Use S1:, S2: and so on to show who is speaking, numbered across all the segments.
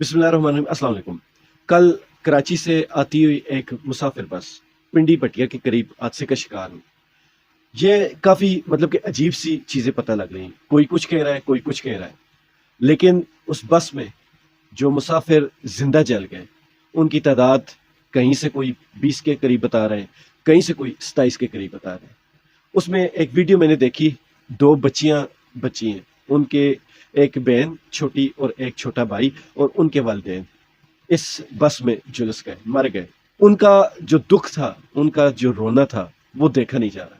S1: बिस्मिल्लाहिर्रहमानिर्रहीम। अस्सलाम वालेकुम। कल कराची से आती हुई एक मुसाफिर बस पिंडी पटिया के करीब हादसे का शिकार हुई। ये काफी मतलब कि अजीब सी चीजें पता लग रही हैं। कोई कुछ कह रहा है, कोई कुछ कह रहा है, लेकिन उस बस में जो मुसाफिर जिंदा जल गए उनकी तादाद कहीं से कोई 20 के करीब बता रहे हैं, कहीं से कोई 27 के करीब बता रहे हैं। उसमें एक वीडियो मैंने देखी, दो बच्चियां बच्ची हैं, उनके एक बहन छोटी और एक छोटा भाई और उनके वालिदैन इस बस में झुलस गए, मर गए। उनका जो दुख था, उनका जो रोना था, वो देखा नहीं जा रहा।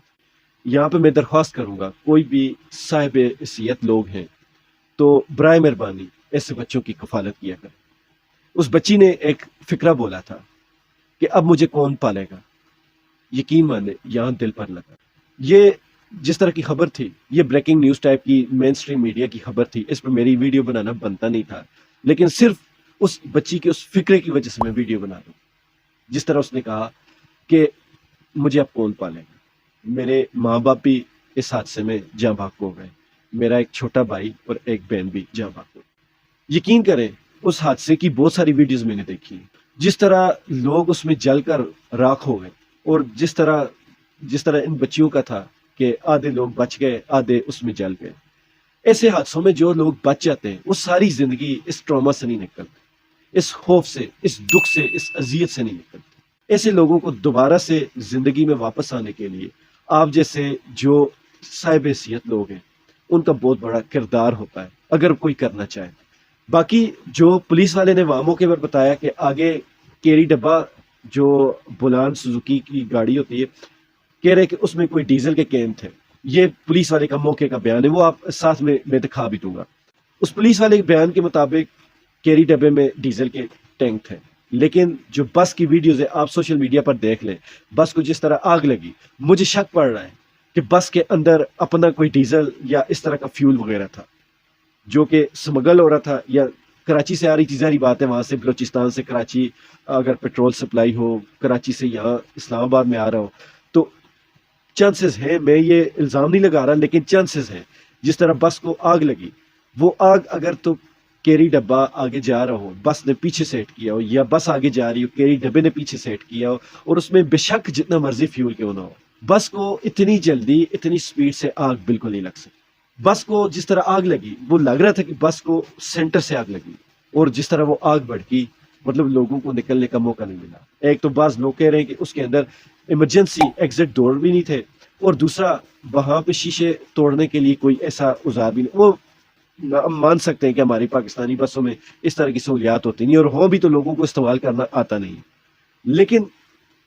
S1: यहाँ पे मैं दरख्वास्त करूंगा, कोई भी साहिब हैसियत लोग हैं तो बराए मेहरबानी ऐसे बच्चों की कफालत किया करें। उस बच्ची ने एक फिक्रा बोला था कि अब मुझे कौन पालेगा। यकीन माने यहाँ दिल पर लगा। ये जिस तरह की खबर थी, ये ब्रेकिंग न्यूज टाइप की मेन स्ट्रीम मीडिया की खबर थी। इस पर मेरी वीडियो बनाना बनता नहीं था, लेकिन सिर्फ उस बच्ची के उस फिक्रे की वजह से मैं वीडियो बना रहा हूँ। जिस तरह उसने कहा कि मुझे अब कौन पालेगा, मेरे माँ बाप भी इस हादसे में जाँ बाग हो गए, मेरा एक छोटा भाई और एक बहन भी जाँ बाग हो गए। यकीन करें, उस हादसे की बहुत सारी वीडियोस मैंने देखी, जिस तरह लोग उसमें जलकर राख हो गए, और जिस तरह इन बच्चियों का था कि आधे लोग बच गए, आधे उसमें जल गए। ऐसे हादसों में जो लोग बच जाते हैं वो सारी जिंदगी इस ट्रॉमा से नहीं निकलते, इस खौफ से, इस दुख से, इस अजियत से नहीं निकलते। ऐसे लोगों को दोबारा से जिंदगी में वापस आने के लिए आप जैसे जो साहिब हैसियत लोग हैं उनका बहुत बड़ा किरदार होता है, अगर कोई करना चाहे। बाकी जो पुलिस वाले ने वहां मौके पर बताया कि आगे केरी डब्बा जो बुलान सुजुकी की गाड़ी होती है, कह रहे कि उसमें कोई डीजल के कैन थे। ये पुलिस वाले का मौके का बयान है, वो आप साथ में मैं दिखा भी दूंगा। उस पुलिस वाले के बयान के मुताबिक कैरी डब्बे में डीजल के टैंक थे, लेकिन जो बस की वीडियोज है आप सोशल मीडिया पर देख लें, बस को जिस तरह आग लगी, मुझे शक पड़ रहा है कि बस के अंदर अपना कोई डीजल या इस तरह का फ्यूल वगैरह था जो कि स्मगल हो रहा था, या कराची से आ रही थी। जारी बात है, वहां से बलोचिस्तान से कराची अगर पेट्रोल सप्लाई हो, कराची से यहाँ इस्लामाबाद में आ रहा हो, तो चांसेस है, मैं ये इल्जाम नहीं लगा रहा, लेकिन चांसेस है जिस तरह बस को आग लगी, वो आग अगर तो कैरी डब्बा आगे जा रहा हो, बस ने पीछे सेट किया हो, या बस आगे जा रही हो, कैरी डब्बे ने पीछे सेट किया हो, और उसमें बेशक जितना मर्जी फ्यूल क्यों ना हो, बस को इतनी जल्दी इतनी स्पीड से आग बिल्कुल नहीं लग सकती। बस को जिस तरह आग लगी, वो लग रहा था कि बस को सेंटर से आग लगी, और जिस तरह वो आग भड़की, मतलब लोगों को निकलने का मौका नहीं मिला। एक तो बाज लोग कह रहे हैं कि उसके अंदर इमरजेंसी एग्जिट डोर भी नहीं थे, और दूसरा वहां पे शीशे तोड़ने के लिए कोई ऐसा औजार भी नहीं। वो हम मान सकते हैं कि हमारी पाकिस्तानी बसों में इस तरह की सहूलियात होती नहीं, और हो भी तो लोगों को इस्तेमाल करना आता नहीं। लेकिन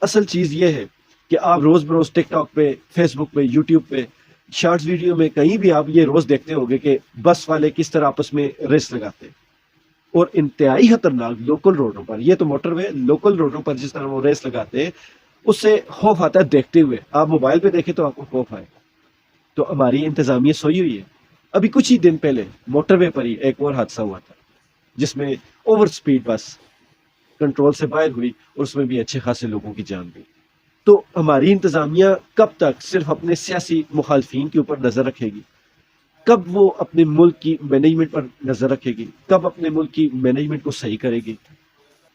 S1: असल चीज ये है कि आप रोज बरोज टिकटॉक पे, फेसबुक पे, यूट्यूब पे, शॉर्ट्स वीडियो में कहीं भी आप ये रोज देखते होंगे कि बस वाले किस तरह आपस में रेस लगाते हैं, और इंतहाई खतरनाक लोकल रोडों पर, ये तो मोटरवे, लोकल रोडों पर जिस तरह वो रेस लगाते हैं, उससे खौफ आता है देखते हुए। आप मोबाइल पे देखें तो आपको खौफ आए। तो हमारी इंतजामिया सोई हुई है। अभी कुछ ही दिन पहले मोटरवे पर ही एक और हादसा हुआ था, जिसमें ओवर स्पीड बस कंट्रोल से बाहर हुई, और उसमें भी अच्छे खासे लोगों की जान गई। तो हमारी इंतजामिया कब तक सिर्फ अपने सियासी मुखालफिन के ऊपर नजर रखेगी? कब वो अपने मुल्क की मैनेजमेंट पर नजर रखेगी? कब अपने मुल्क की मैनेजमेंट को सही करेगी?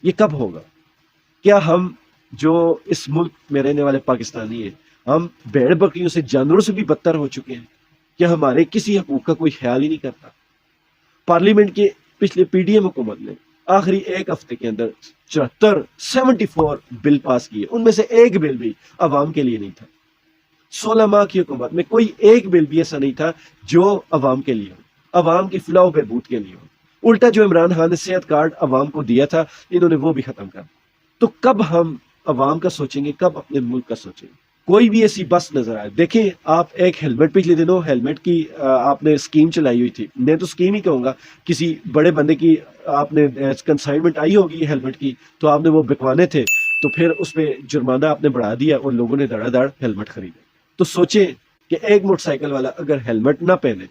S1: ये कब होगा? क्या हम जो इस मुल्क में रहने वाले पाकिस्तानी हैं, हम भेड़ बकरियों से, जानवरों से भी बदतर हो चुके हैं? क्या हमारे किसी हकूक का कोई ख्याल ही नहीं करता? पार्लियामेंट के पिछले पीडीएम हुकूमत ने आखिरी एक हफ्ते के अंदर 74 बिल पास किए, उनमें से एक बिल भी अवाम के लिए नहीं था। 16 माह की हुकूमत में कोई एक बिल भी ऐसा नहीं था जो अवाम के लिए हो, अवाम की फलाह बहबूद के लिए हो। उल्टा जो इमरान खान ने सेहत कार्ड अवाम को दिया था, इन्होंने वो भी खत्म कर। तो कब हम अवाम का सोचेंगे, कब अपने मुल्क का सोचेंगे? कोई भी ऐसी बस नजर आए, देखें आप, एक हेलमेट पिछले दिनों हेलमेट की आपने स्कीम चलाई हुई थी, मैं तो स्कीम ही कहूंगा, किसी बड़े बंदे की आपने कंसाइनमेंट आई होगी हेलमेट की, तो आपने वो बिकवाने थे, तो फिर उसमें जुर्माना आपने बढ़ा दिया और लोगों ने धड़ाधड़ हेलमेट खरीदे। तो सोचे कि एक मोटरसाइकिल वाला अगर हेलमेट ना पहने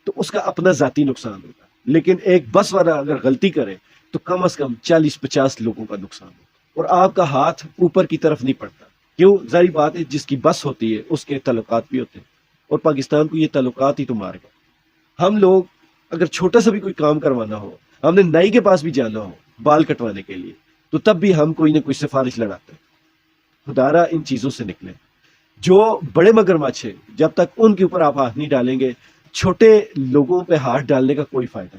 S1: तो उसका अपना जाती नुकसान होगा, लेकिन एक बस वाला अगर गलती करे तो कम से कम 40-50 लोगों का नुकसान होगा, और आपका हाथ ऊपर की तरफ नहीं पड़ता। क्यों? जारी बात है, जिसकी बस होती है उसके ताल्लुकात भी होते हैं, और पाकिस्तान को ये ताल्लुकात ही तो मार गए। हम लोग अगर छोटा सा भी कोई काम करवाना हो, ہم نے نائی کے پاس بھی جانا ہو بال کٹوانے کے لیے تو تب بھی ہم کوئی نہ کوئی سفارش لڑاتے ہیں. خدارا ان چیزوں سے نکلیں. جو بڑے مگرمچھ ہیں جب تک ان کے اوپر آپ ہاتھ نہیں ڈالیں گے چھوٹے لوگوں پہ ہاتھ ڈالنے کا کوئی فائدہ نہیں.